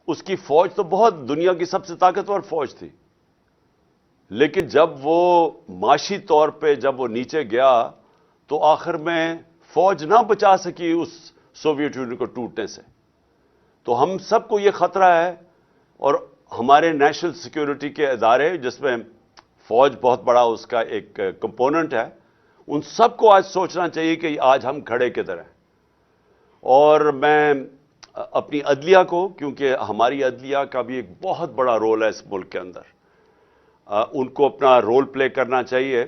اس کی فوج تو بہت دنیا کی سب سے طاقتور فوج تھی، لیکن جب وہ معاشی طور پہ جب وہ نیچے گیا تو آخر میں فوج نہ بچا سکی اس سوویت یونین کو ٹوٹنے سے. تو ہم سب کو یہ خطرہ ہے، اور ہمارے نیشنل سیکیورٹی کے ادارے جس میں فوج بہت بڑا اس کا ایک کمپوننٹ ہے، ان سب کو آج سوچنا چاہیے کہ آج ہم کھڑے کدھر ہیں. اور میں اپنی عدلیہ کو، کیونکہ ہماری عدلیہ کا بھی ایک بہت بڑا رول ہے اس ملک کے اندر، ان کو اپنا رول پلے کرنا چاہیے،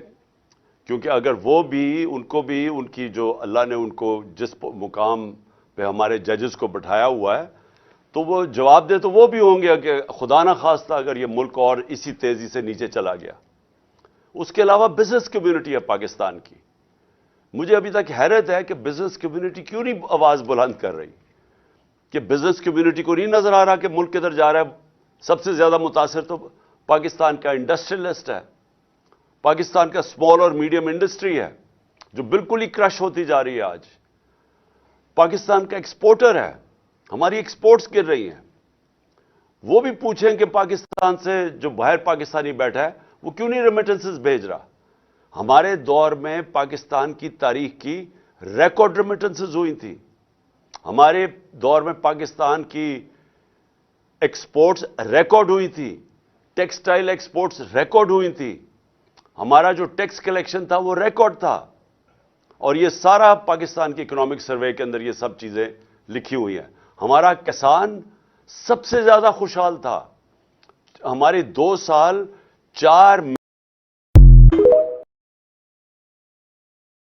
کیونکہ اگر وہ بھی ان کو بھی ان کی جو اللہ نے ان کو جس مقام پہ ہمارے ججز کو بٹھایا ہوا ہے تو وہ جواب دے تو وہ بھی ہوں گے کہ خدا نہ خواستہ اگر یہ ملک اور اسی تیزی سے نیچے چلا گیا. اس کے علاوہ بزنس کمیونٹی ہے پاکستان کی. مجھے ابھی تک حیرت ہے کہ بزنس کمیونٹی کیوں نہیں آواز بلند کر رہی، کہ بزنس کمیونٹی کو نہیں نظر آ رہا کہ ملک کدھر جا رہا ہے. سب سے زیادہ متاثر تو پاکستان کا انڈسٹریلسٹ ہے، پاکستان کا اسمال اور میڈیم انڈسٹری ہے جو بالکل ہی کرش ہوتی جا رہی ہے. آج پاکستان کا ایکسپورٹر ہے، ہماری ایکسپورٹس گر رہی ہیں. وہ بھی پوچھیں کہ پاکستان سے جو باہر پاکستانی بیٹھا ہے وہ کیوں نہیں ریمیٹنسز بھیج رہا. ہمارے دور میں پاکستان کی تاریخ کی ریکارڈ ریمیٹنسز ہوئی تھی. ہمارے دور میں پاکستان کی ایکسپورٹس ریکارڈ ہوئی تھی، ٹیکسٹائل ایکسپورٹس ریکارڈ ہوئی تھی، ہمارا جو ٹیکس کلیکشن تھا وہ ریکارڈ تھا. اور یہ سارا پاکستان کی اکنامک سروے کے اندر یہ سب چیزیں لکھی ہوئی ہیں. ہمارا کسان سب سے زیادہ خوشحال تھا. ہمارے 2 سال 4